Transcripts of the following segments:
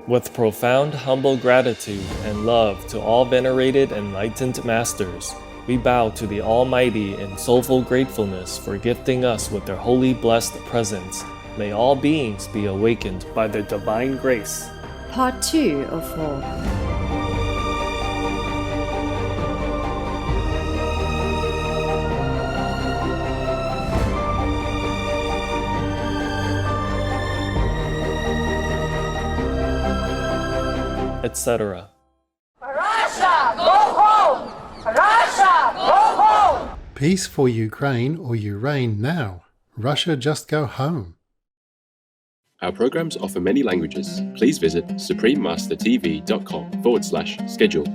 With profound humble gratitude and love to all venerated enlightened masters, we bow to the Almighty in soulful gratefulness for gifting us with their holy blessed presence. May all beings be awakened by their divine grace. Part 2 of 4. Etc. Russia, go home! Russia, go home! Peace for Ukraine or you reign now. Russia just go home. Our programs offer many languages. Please visit suprememastertv.com/schedule.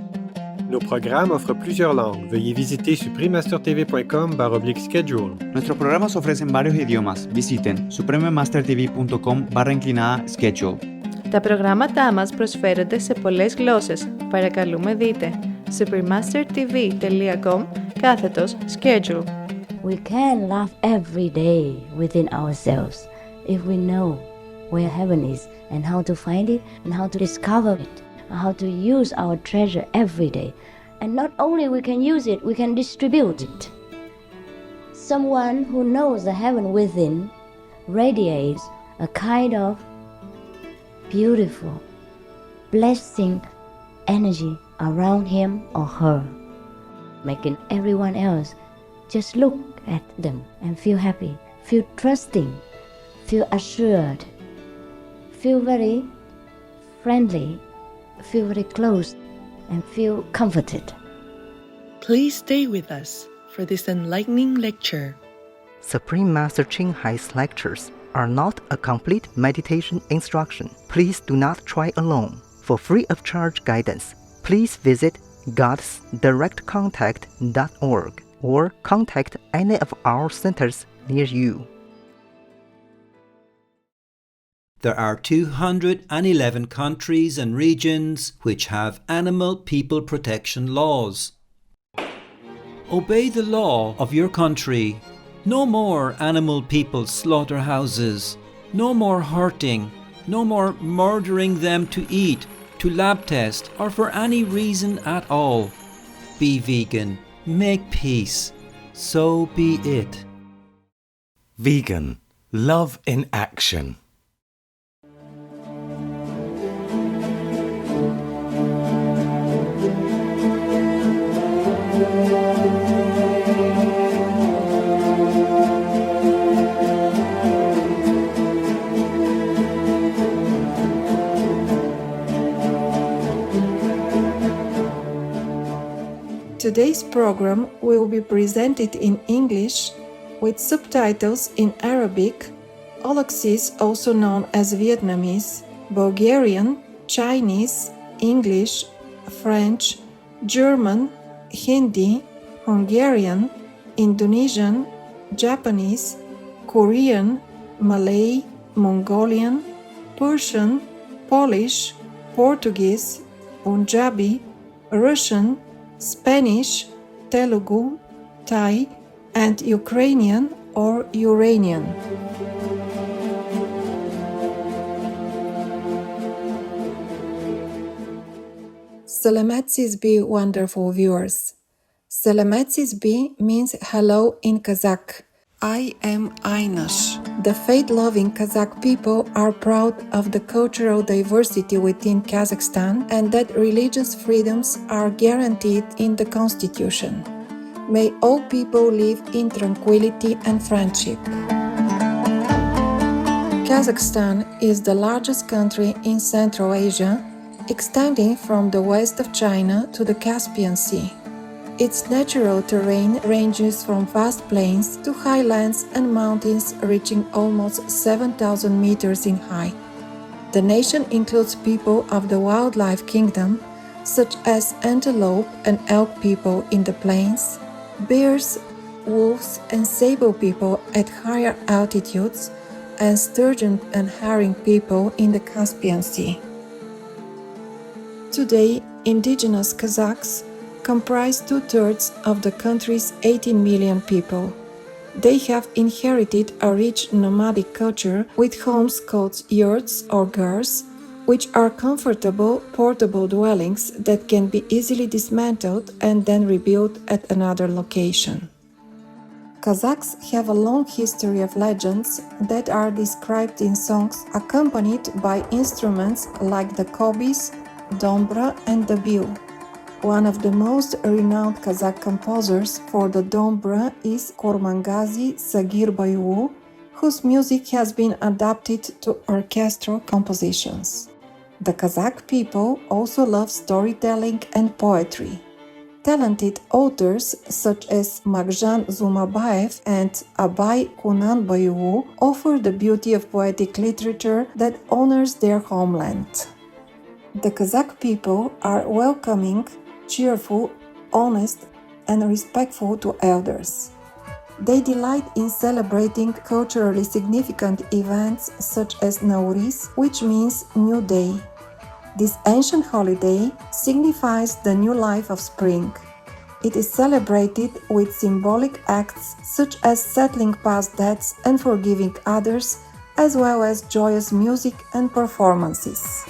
Nos programmes offrent plusieurs langues. Veuillez visiter suprememastertv.com/schedule. Nuestros programas ofrecen varios idiomas. Visiten suprememastertv.com/schedule. Τα προγράμματά μας προσφέρονται σε πολλές γλώσσες. Παρακαλούμε δείτε suprememastertv.com/schedule. We can love every day within ourselves if we know where heaven is and how to find it and how to discover it and how to use our treasure every day. And not only we can use it, we can distribute it. Someone who knows the heaven within radiates a kind of beautiful, blessing energy around him or her, making everyone else just look at them and feel happy, feel trusting, feel assured, feel very friendly, feel very close, and feel comforted. Please stay with us for this enlightening lecture. Supreme Master Ching Hai's lectures are not a complete meditation instruction. Please do not try alone. For free of charge guidance, please visit godsdirectcontact.org or contact any of our centers near you. There are 211 countries and regions which have animal people protection laws. Obey the law of your country. No more animal people slaughterhouses. No more hurting. No more murdering them to eat, to lab test, or for any reason at all. Be vegan. Make peace. So be it. Vegan. Love in action. Today's program will be presented in English with subtitles in Arabic, Aulacese also known as Vietnamese, Bulgarian, Chinese, English, French, German, Hindi, Hungarian, Indonesian, Japanese, Korean, Malay, Mongolian, Persian, Polish, Portuguese, Punjabi, Russian, Spanish, Telugu, Thai, and Ukrainian or Uranian. Selamat Sizbi, wonderful viewers. Selamat Sizbi means hello in Kazakh. I am Aynash. The faith-loving Kazakh people are proud of the cultural diversity within Kazakhstan and that religious freedoms are guaranteed in the constitution. May all people live in tranquility and friendship. Kazakhstan is the largest country in Central Asia, extending from the west of China to the Caspian Sea. Its natural terrain ranges from vast plains to highlands and mountains reaching almost 7,000 meters in height. The nation includes people of the wildlife kingdom, such as antelope and elk people in the plains, bears, wolves and sable people at higher altitudes, and sturgeon and herring people in the Caspian Sea. Today, indigenous Kazakhs comprise 2/3 of the country's 18 million people. They have inherited a rich nomadic culture with homes called yurts or gurs, which are comfortable, portable dwellings that can be easily dismantled and then rebuilt at another location. Kazakhs have a long history of legends that are described in songs accompanied by instruments like the kobis, dombra, and the biu. One of the most renowned Kazakh composers for the dombra is Kormangazi Sagirbayevu, whose music has been adapted to orchestral compositions. The Kazakh people also love storytelling and poetry. Talented authors such as Magjan Zumabayev and Abay Kunanbayevu offer the beauty of poetic literature that honors their homeland. The Kazakh people are welcoming, cheerful, honest, and respectful to elders. They delight in celebrating culturally significant events such as Nowruz, which means New Day. This ancient holiday signifies the new life of spring. It is celebrated with symbolic acts such as settling past debts and forgiving others, as well as joyous music and performances.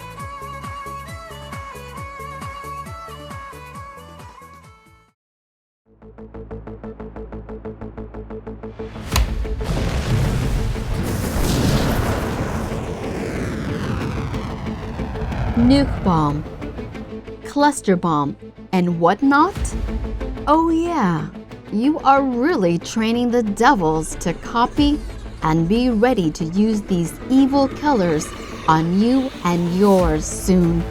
Nuke bomb, cluster bomb, and whatnot? Oh yeah, you are really training the devils to copy and be ready to use these evil killers on you and yours soon.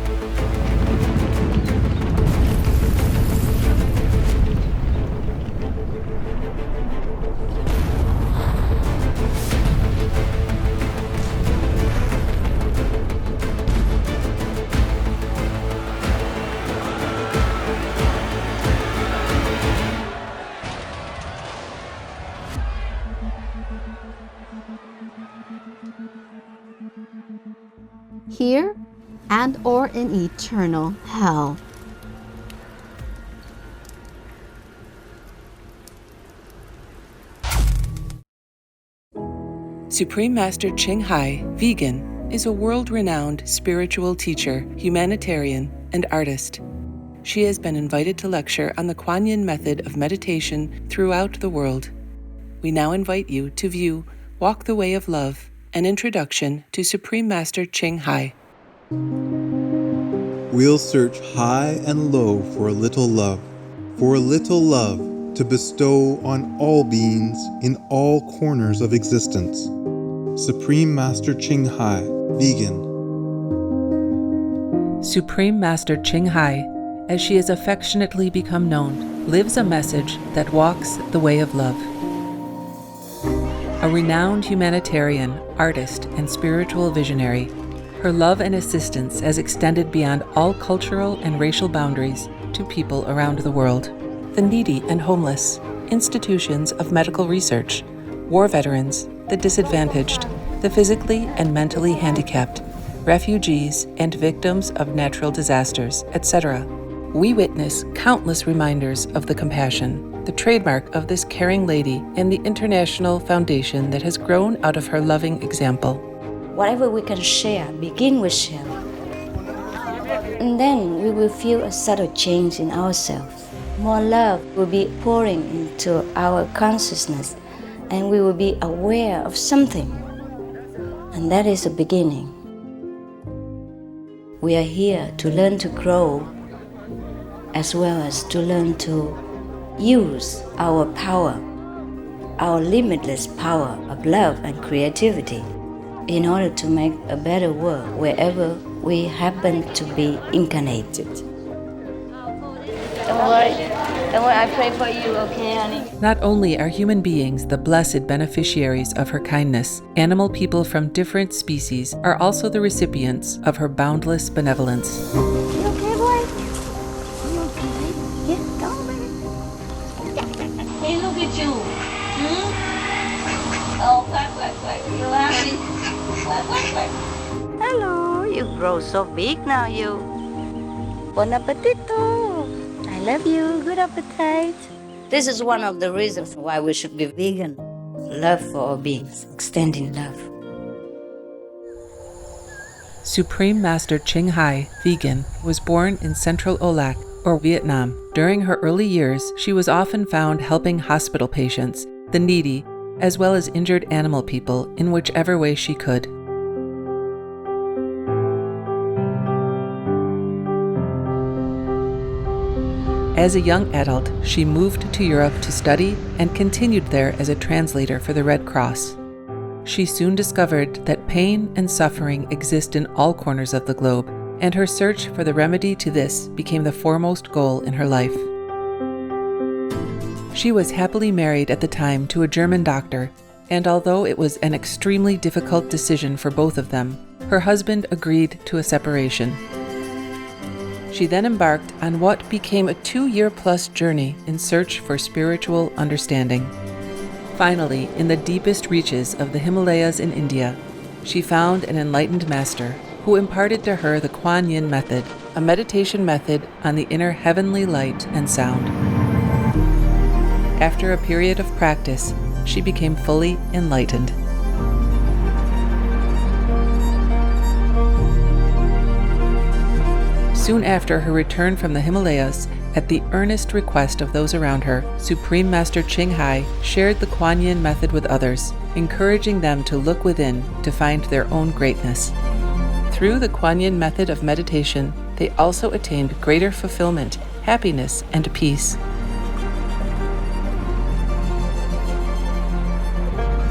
Here and or in eternal hell. Supreme Master Ching Hai, vegan, is a world-renowned spiritual teacher, humanitarian, and artist. She has been invited to lecture on the Kuan Yin method of meditation throughout the world. We now invite you to view Walk the Way of Love, an introduction to Supreme Master Ching Hai. We'll search high and low for a little love to bestow on all beings in all corners of existence. Supreme Master Ching Hai, vegan. Supreme Master Ching Hai, as she has affectionately become known, lives a message that walks the way of love. A renowned humanitarian, artist, and spiritual visionary, her love and assistance has extended beyond all cultural and racial boundaries to people around the world. The needy and homeless, institutions of medical research, war veterans, the disadvantaged, the physically and mentally handicapped, refugees and victims of natural disasters, etc. We witness countless reminders of the compassion, the trademark of this caring lady, and the international foundation that has grown out of her loving example. Whatever we can share, begin with share. And then we will feel a subtle change in ourselves. More love will be pouring into our consciousness, and we will be aware of something. And that is a beginning. We are here to learn to grow, as well as to learn to use our power, our limitless power of love and creativity, in order to make a better world wherever we happen to be incarnated. Don't worry, I pray for you, okay, honey? Not only are human beings the blessed beneficiaries of her kindness, animal people from different species are also the recipients of her boundless benevolence. You okay, boy? You okay? Yeah, come on, baby. Hey, look at you. Oh, quack. You happy? Quack. Hello, you grow so big now, you. Bon appetito. I love you. Good appetite. This is one of the reasons why we should be vegan. Love for all beings, extending love. Supreme Master Ching Hai, vegan, was born in Central Olac, or Vietnam. During her early years, she was often found helping hospital patients, the needy, as well as injured animal people in whichever way she could. As a young adult, she moved to Europe to study and continued there as a translator for the Red Cross. She soon discovered that pain and suffering exist in all corners of the globe, and her search for the remedy to this became the foremost goal in her life. She was happily married at the time to a German doctor, and although it was an extremely difficult decision for both of them, her husband agreed to a separation. She then embarked on what became a 2-year-plus journey in search for spiritual understanding. Finally, in the deepest reaches of the Himalayas in India, she found an enlightened master who imparted to her the Kuan Yin method, a meditation method on the inner heavenly light and sound. After a period of practice, she became fully enlightened. Soon after her return from the Himalayas, at the earnest request of those around her, Supreme Master Ching Hai shared the Kuan Yin method with others, encouraging them to look within to find their own greatness. Through the Kuan Yin method of meditation, they also attained greater fulfillment, happiness, and peace.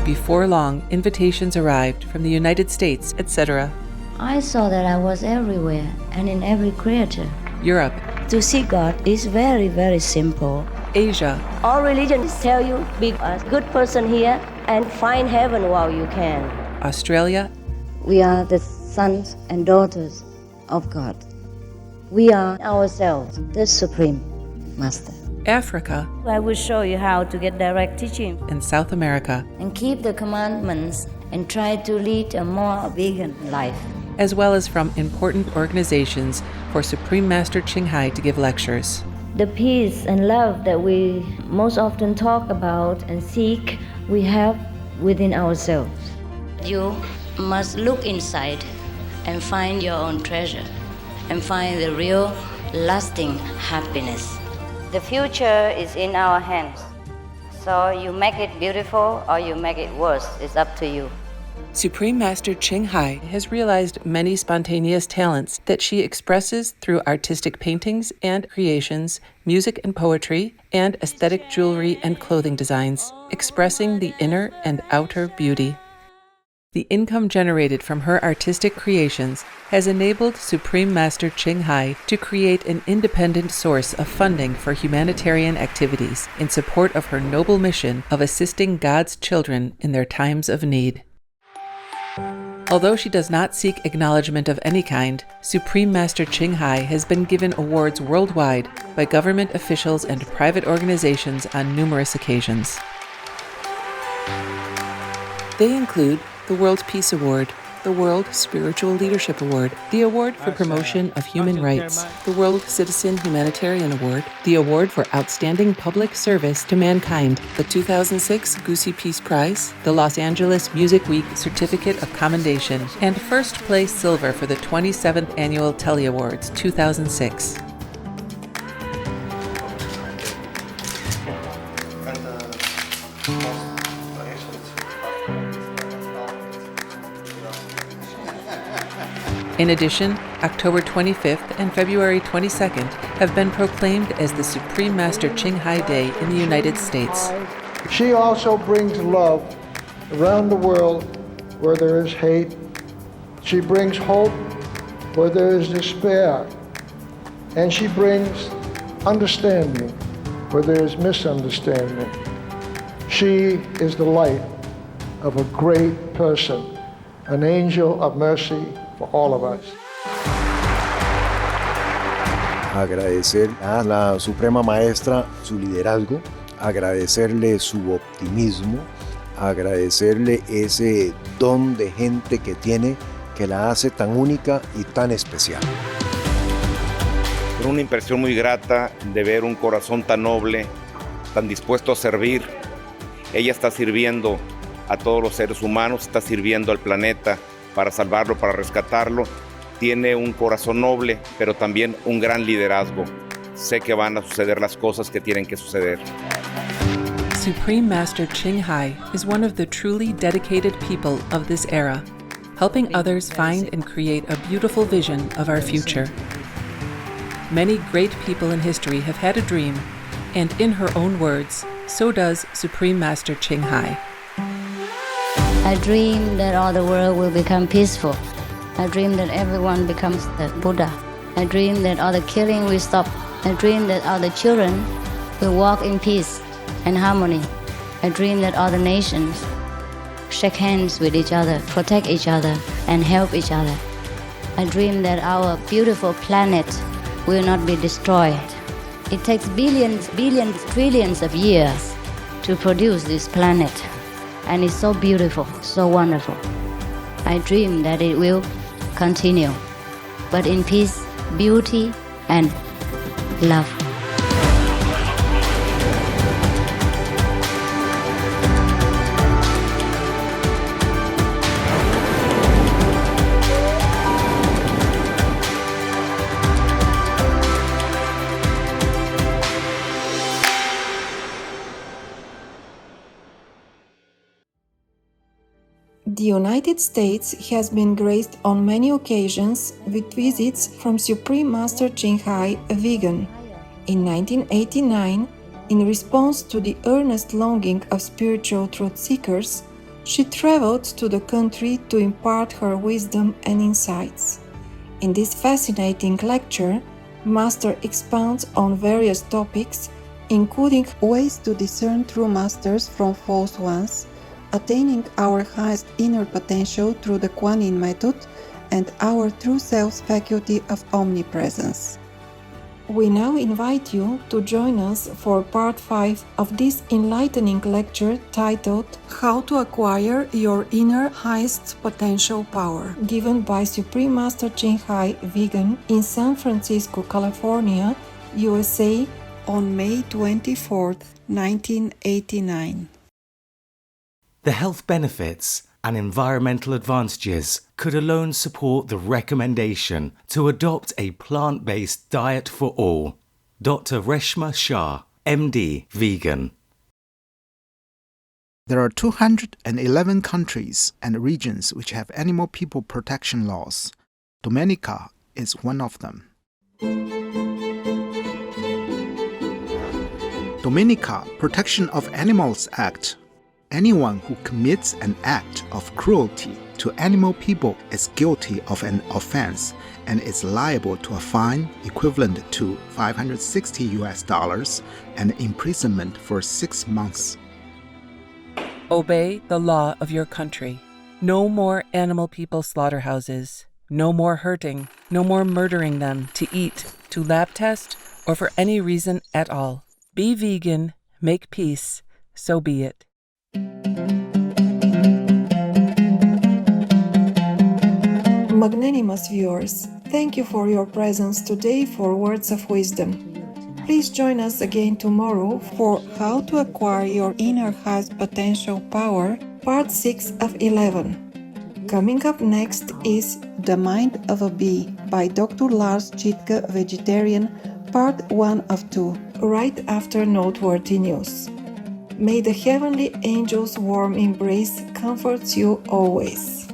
Before long, invitations arrived from the United States, etc. I saw that I was everywhere and in every creature. Europe. To see God is very, very simple. Asia. All religions tell you, be a good person here and find heaven while you can. Australia. We are the sons and daughters of God. We are ourselves, the Supreme Master. Africa. I will show you how to get direct teaching. And South America. And keep the commandments and try to lead a more vegan life. As well as from important organizations for Supreme Master Ching Hai to give lectures. The peace and love that we most often talk about and seek, we have within ourselves. You must look inside and find your own treasure and find the real, lasting happiness. The future is in our hands. So you make it beautiful or you make it worse. It's up to you. Supreme Master Ching Hai has realized many spontaneous talents that she expresses through artistic paintings and creations, music and poetry, and aesthetic jewelry and clothing designs, expressing the inner and outer beauty. The income generated from her artistic creations has enabled Supreme Master Ching Hai to create an independent source of funding for humanitarian activities in support of her noble mission of assisting God's children in their times of need. Although she does not seek acknowledgement of any kind, Supreme Master Ching Hai has been given awards worldwide by government officials and private organizations on numerous occasions. They include the World Peace Award, the World Spiritual Leadership Award, the Award for Promotion of Human Rights, the World Citizen Humanitarian Award, the Award for Outstanding Public Service to Mankind, the 2006 Gucci Peace Prize, the Los Angeles Music Week Certificate of Commendation, and first place silver for the 27th Annual Telly Awards 2006. In addition, October 25th and February 22nd have been proclaimed as the Supreme Master Ching Hai Day in the United States. She also brings love around the world where there is hate. She brings hope where there is despair. And she brings understanding where there is misunderstanding. She is the light of a great person, an angel of mercy for all of us. Agradecer a la Suprema Maestra su liderazgo, agradecerle su optimismo, agradecerle ese don de gente que tiene que la hace tan única y tan especial. Una impresión muy grata de ver un corazón tan noble, tan dispuesto a servir. Ella está sirviendo a todos los seres humanos, está sirviendo al planeta para salvarlo, para rescatarlo. Tiene un corazón noble, pero también un gran liderazgo. Sé que van a suceder las cosas que tienen que suceder. Supreme Master Ching Hai is one of the truly dedicated people of this era, helping others find and create a beautiful vision of our future. Many great people in history have had a dream, and in her own words, so does Supreme Master Ching Hai. I dream that all the world will become peaceful. I dream that everyone becomes the Buddha. I dream that all the killing will stop. I dream that all the children will walk in peace and harmony. I dream that all the nations shake hands with each other, protect each other, and help each other. I dream that our beautiful planet will not be destroyed. It takes billions, trillions of years to produce this planet, and it's so beautiful, so wonderful. I dream that it will continue, but in peace, beauty, and love. The United States has been graced on many occasions with visits from Supreme Master Ching Hai, a vegan. In 1989, in response to the earnest longing of spiritual truth seekers, she traveled to the country to impart her wisdom and insights. In this fascinating lecture, Master expounds on various topics, including ways to discern true masters from false ones, attaining our highest inner potential through the Kuan Yin method, and our true self's faculty of omnipresence. We now invite you to join us for part 5 of this enlightening lecture titled How to Acquire Your Inner Highest Potential Power, given by Supreme Master Ching Hai, vegan, in San Francisco, California, USA, on May 24, 1989. The health benefits and environmental advantages could alone support the recommendation to adopt a plant-based diet for all. Dr. Reshma Shah, MD, vegan. There are 211 countries and regions which have animal people protection laws. Dominica is one of them. Dominica Protection of Animals Act. Anyone who commits an act of cruelty to animal people is guilty of an offense and is liable to a fine equivalent to $560 and imprisonment for 6 months. Obey the law of your country. No more animal people slaughterhouses. No more hurting. No more murdering them to eat, to lab test, or for any reason at all. Be vegan, make peace, so be it. Magnanimous viewers, thank you for your presence today for Words of Wisdom. Please join us again tomorrow for How to Acquire Your Inner Highest Potential Power, Part 6 of 11. Coming up next is The Mind of a Bee by Dr. Lars Chitka, Vegetarian, Part 1 of 2, right after Noteworthy News. May the heavenly angels' warm embrace comforts you always.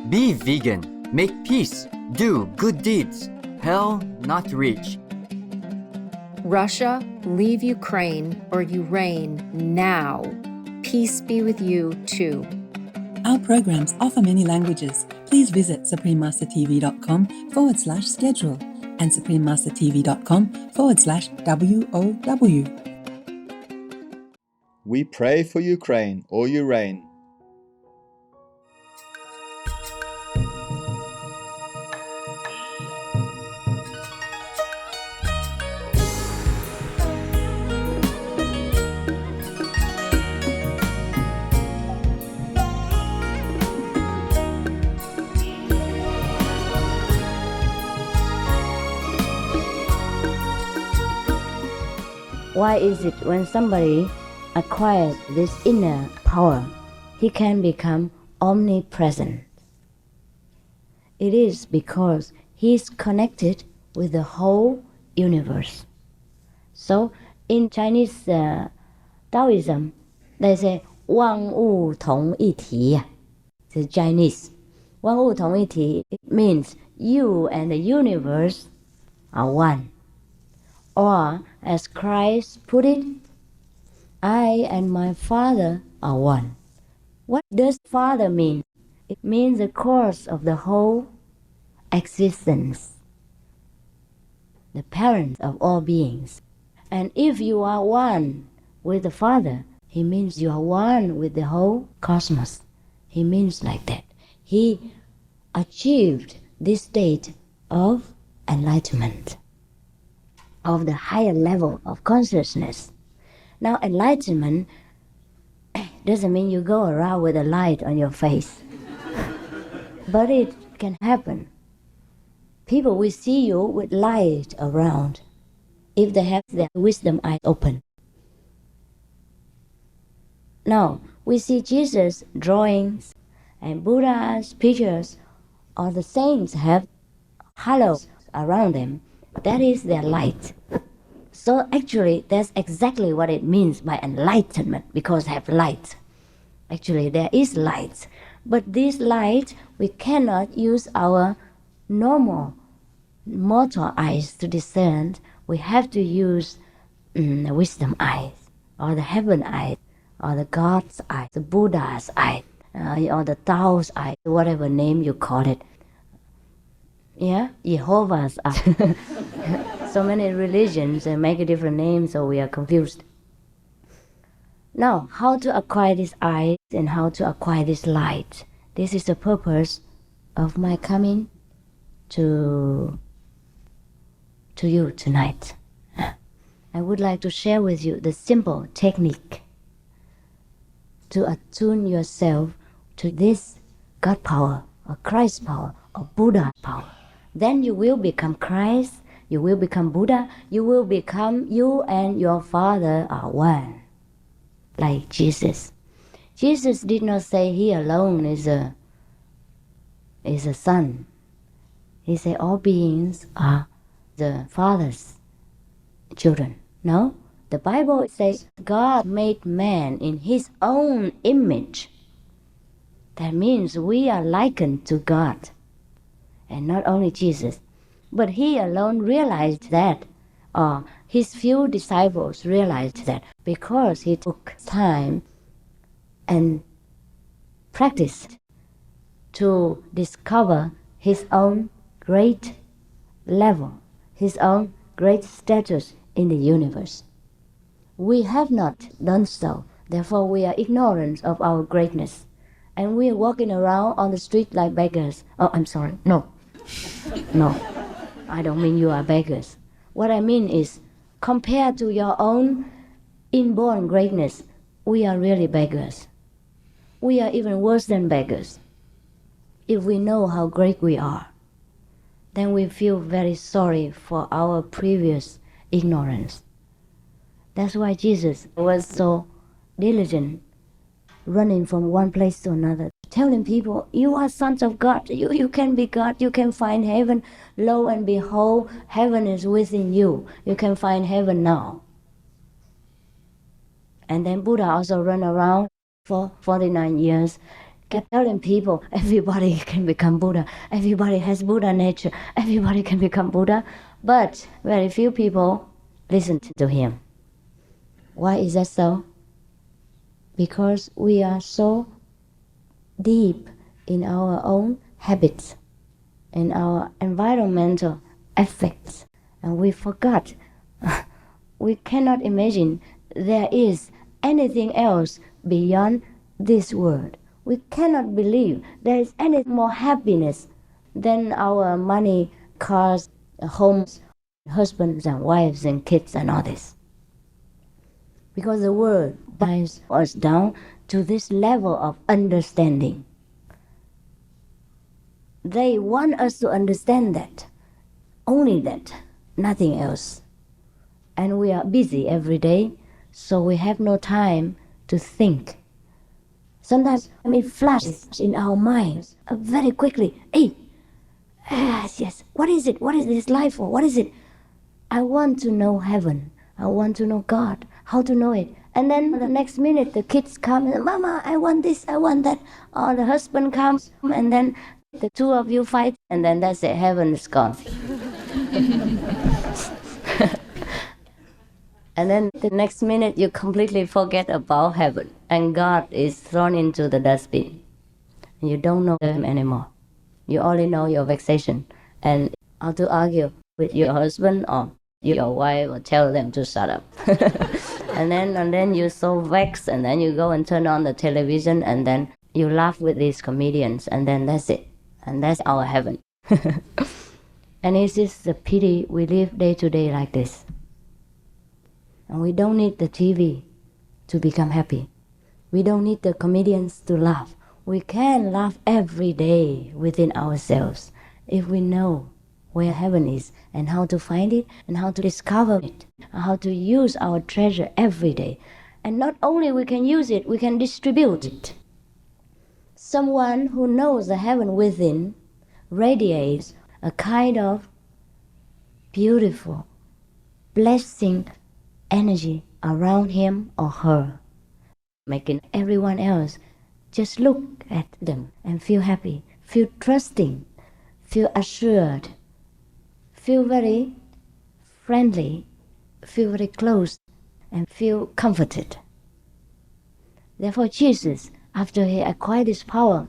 Be vegan, make peace, do good deeds. Hell not reach. Russia, leave Ukraine or you reign now. Peace be with you too. Our programs offer many languages. Please visit suprememastertv.com/schedule and suprememastertv.com/WOW. We pray for Ukraine or you reign. Why is it when somebody acquires this inner power, he can become omnipresent? It is because he's connected with the whole universe. So in Chinese Taoism, they say 万物同一体. The Chinese 万物同一体, it means you and the universe are one. Or as Christ put it, I and my Father are one. What does Father mean? It means the cause of the whole existence, the parent of all beings. And if you are one with the Father, he means you are one with the whole cosmos. He means like that. He achieved this state of enlightenment, of the higher level of consciousness. Now, enlightenment doesn't mean you go around with a light on your face. But it can happen. People will see you with light around if they have their wisdom eyes open. Now, we see Jesus' drawings and Buddha's pictures, or the saints have halos around them. That is their light. So actually, that's exactly what it means by enlightenment, because they have light. Actually, there is light. But this light, we cannot use our normal mortal eyes to discern. We have to use the wisdom eyes, or the heaven eyes, or the God's eyes, the Buddha's eyes, or the Tao's eyes, whatever name you call it. Yeah, Jehovah's eyes. So many religions make a different name, so we are confused. Now, how to acquire this eyes and how to acquire this light? This is the purpose of my coming to you tonight. I would like to share with you the simple technique to attune yourself to this God power, or Christ power, or Buddha power. Then you will become Christ, you will become Buddha, you will become you and your Father are one. Like Jesus. Jesus did not say he alone is a son. He said all beings are the Father's children. No, the Bible says God made man in his own image. That means we are likened to God. And not only Jesus, but he alone realized that, or his few disciples realized that, because he took time and practiced to discover his own great level, his own great status in the universe. We have not done so, therefore we are ignorant of our greatness. And we are walking around on the street like beggars. Oh, I'm sorry, no. No, I don't mean you are beggars. What I mean is, compared to your own inborn greatness, we are really beggars. We are even worse than beggars. If we know how great we are, then we feel very sorry for our previous ignorance. That's why Jesus was so diligent, running from one place to another, telling people, you are sons of God, you can be God, you can find heaven. Lo and behold, heaven is within you. You can find heaven now. And then Buddha also ran around for 49 years, kept telling people, everybody can become Buddha, everybody has Buddha nature, everybody can become Buddha. But very few people listened to him. Why is that so? Because we are so deep in our own habits and our environmental effects, and we forgot. We cannot imagine there is anything else beyond this world. We cannot believe there is any more happiness than our money, cars, homes, husbands and wives and kids and all this. Because the world binds us down to this level of understanding. They want us to understand that, only that, nothing else. And we are busy every day, so we have no time to think. Sometimes it flashes in our minds very quickly. Hey, Yes, yes. What is it? What is this life for? What is it? I want to know heaven. I want to know God. How to know it? And then the next minute the kids come and, Mama, I want this, I want that. Or the husband comes and then the two of you fight and then that's it, heaven is gone. And then the next minute you completely forget about heaven and God is thrown into the dustbin. You don't know him anymore. You only know your vexation and how to argue with your husband or your wife or tell them to shut up. and then you're so vexed and then you go and turn on the television and then you laugh with these comedians and then that's it. And that's our heaven. And it's just a pity we live day to day like this. And we don't need the TV to become happy. We don't need the comedians to laugh. We can laugh every day within ourselves if we know where heaven is and how to find it and how to discover it, and how to use our treasure every day. And not only we can use it, we can distribute it. Someone who knows the heaven within radiates a kind of beautiful, blessing energy around him or her, making everyone else just look at them and feel happy, feel trusting, feel assured, feel very friendly, feel very close, and feel comforted. Therefore, Jesus, after he acquired this power,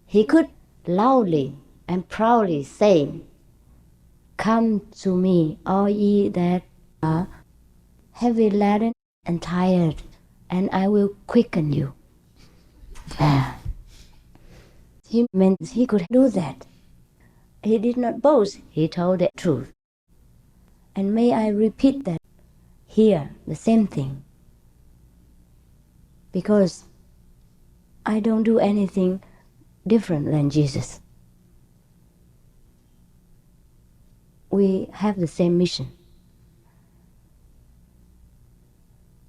he could loudly and proudly say, "Come to me, all ye that are heavy laden and tired, and I will quicken you." He meant he could do that. He did not boast, he told the truth. And may I repeat that here, the same thing. Because I don't do anything different than Jesus. We have the same mission.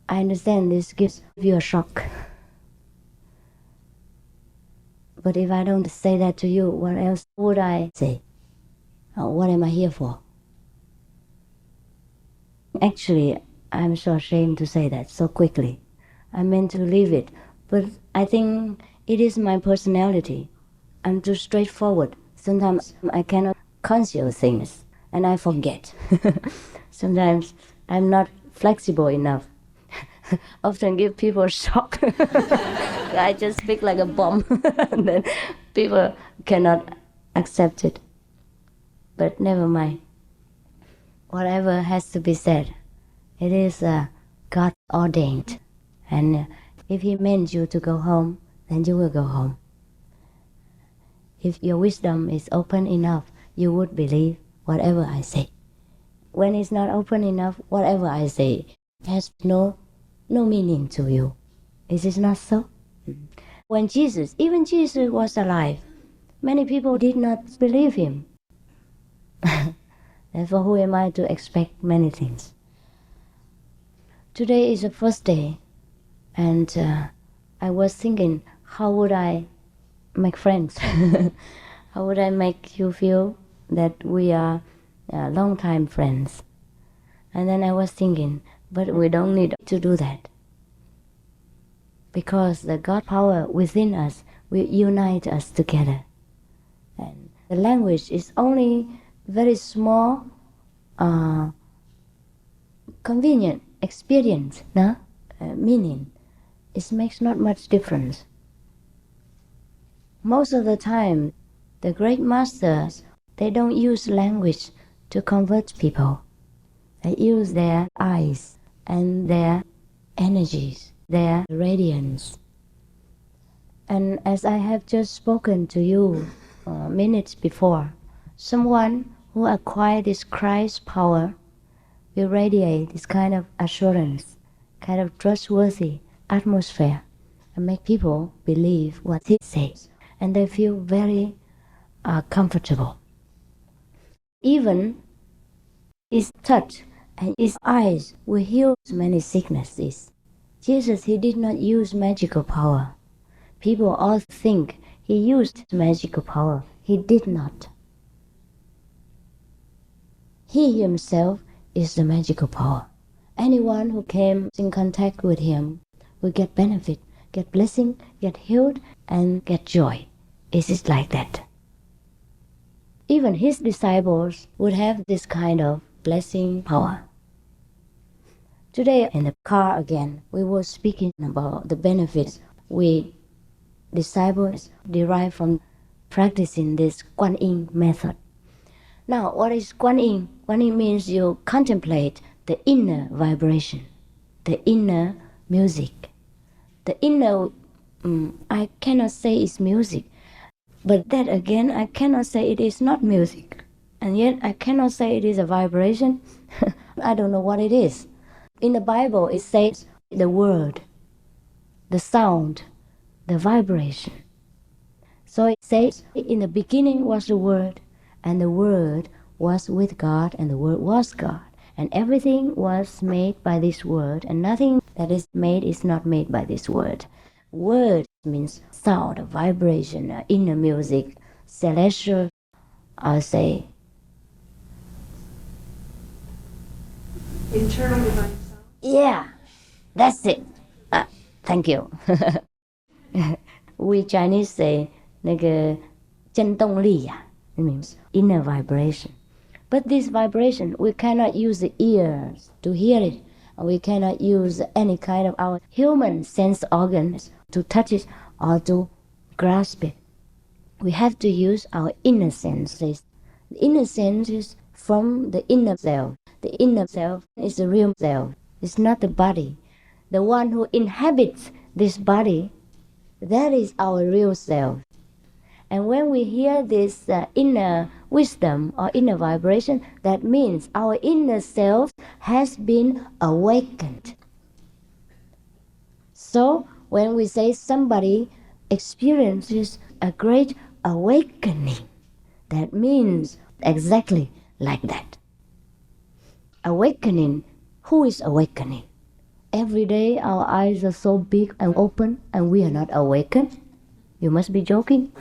I understand this gives you a shock. But if I don't say that to you, what else would I say? What am I here for? Actually, I'm so ashamed to say that so quickly. I meant to leave it, but I think it is my personality. I'm too straightforward. Sometimes I cannot conceal things, and I forget. Sometimes I'm not flexible enough. Often give people a shock. I just speak like a bomb, and then people cannot accept it. But never mind. Whatever has to be said, it is God ordained. And if He meant you to go home, then you will go home. If your wisdom is open enough, you would believe whatever I say. When it's not open enough, whatever I say has no meaning to you. Is it not so? When even Jesus was alive, many people did not believe Him. Therefore, who am I to expect many things? Today is the first day, and I was thinking, how would I make friends? How would I make you feel that we are long-time friends? And then I was thinking, but we don't need to do that. Because the God power within us will unite us together. And the language is only very small, convenient experience, no? Meaning. It makes not much difference. Most of the time, the great masters, they don't use language to convert people. They use their eyes and their energies, their radiance. And as I have just spoken to you minutes before, someone who acquired this Christ power will radiate this kind of assurance, kind of trustworthy atmosphere, and make people believe what he says, and they feel very comfortable. Even his touch and his eyes will heal many sicknesses. Jesus, he did not use magical power. People all think he used magical power. He did not. He himself is the magical power. Anyone who came in contact with him will get benefit, get blessing, get healed, and get joy. It is like that. Even his disciples would have this kind of blessing power. Today in the car again, we were speaking about the benefits we disciples derive from practicing this Kuan Yin method. Now, what is Kuan Yin? Kuan Yin means you contemplate the inner vibration, the inner music. The inner, I cannot say it's music, but that again, I cannot say it is not music. And yet I cannot say it is a vibration. I don't know what it is. In the Bible, it says the word, the sound, the vibration. So it says, in the beginning was the Word, and the Word was with God, and the Word was God. And everything was made by this Word, and nothing that is made is not made by this Word. Word means sound, vibration, inner music, celestial, I'll say. Internal divine sound? Yeah, that's it. Thank you. We Chinese say, 那个振动力呀, it means inner vibration. But this vibration, we cannot use the ears to hear it. We cannot use any kind of our human sense organs to touch it or to grasp it. We have to use our inner senses. The inner sense is from the inner self. The inner self is the real self. It's not the body. The one who inhabits this body, that is our real self. And when we hear this inner wisdom or inner vibration, that means our inner self has been awakened. So when we say somebody experiences a great awakening, that means exactly like that. Awakening, who is awakening? Every day our eyes are so big and open and we are not awakened. You must be joking.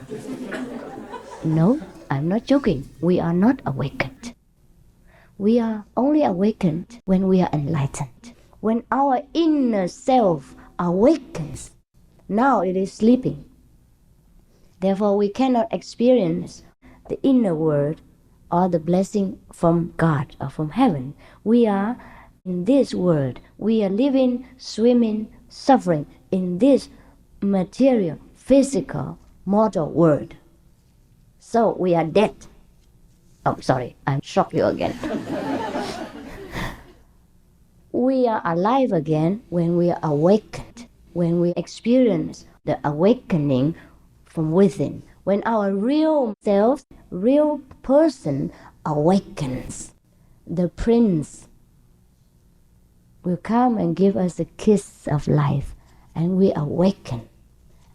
No, I'm not joking. We are not awakened. We are only awakened when we are enlightened. When our inner self awakens, now it is sleeping. Therefore, we cannot experience the inner world or the blessing from God or from heaven. We are in this world. We are living, swimming, suffering in this material, physical, mortal world. So we are dead. Oh, sorry, I shocked you again. We are alive again when we are awakened, when we experience the awakening from within, when our real self, real person awakens. The Prince will come and give us a kiss of life, and we awaken.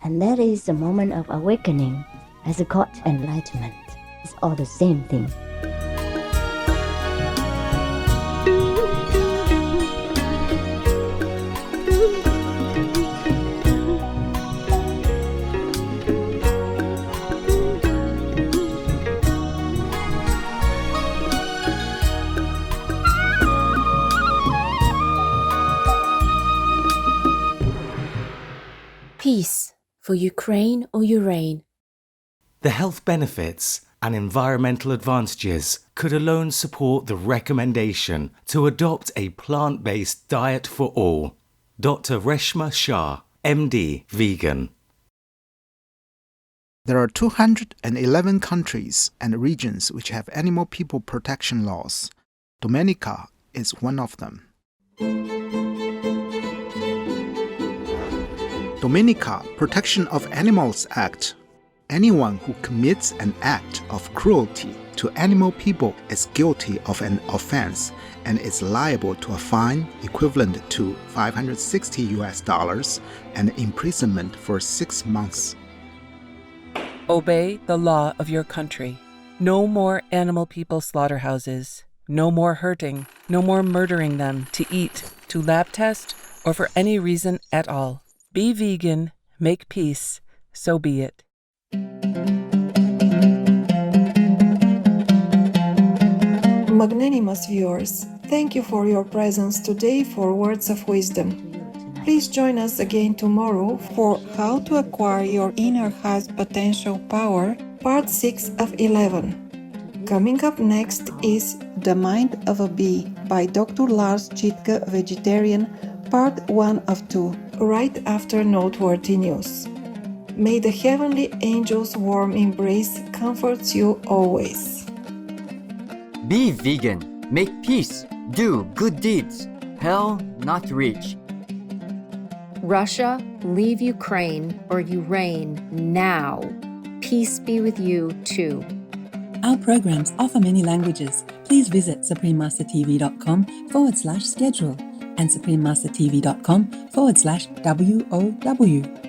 And that is the moment of awakening, as a called enlightenment. It's all the same thing. Peace for Ukraine or Ukraine. The health benefits and environmental advantages could alone support the recommendation to adopt a plant-based diet for all. Dr. Reshma Shah, MD, vegan. There are 211 countries and regions which have animal people protection laws. Dominica is one of them. Dominica Protection of Animals Act. Anyone who commits an act of cruelty to animal people is guilty of an offense and is liable to a fine equivalent to $560 and imprisonment for 6 months. Obey the law of your country. No more animal people slaughterhouses. No more hurting. No more murdering them to eat, to lab test, or for any reason at all. Be vegan, make peace, so be it. Magnanimous viewers, thank you for your presence today for Words of Wisdom. Please join us again tomorrow for How to Acquire Your Inner Highest Potential Power, Part 6 of 11. Coming up next is The Mind of a Bee by Dr. Lars Chitka, Vegetarian, Part 1 of 2, right after Noteworthy News. May the heavenly angel's warm embrace comforts you always. Be vegan. Make peace. Do good deeds. Hell not reach. Russia, leave Ukraine or you reign now. Peace be with you too. Our programs offer many languages. Please visit suprememastertv.com/schedule and suprememastertv.com/WOW.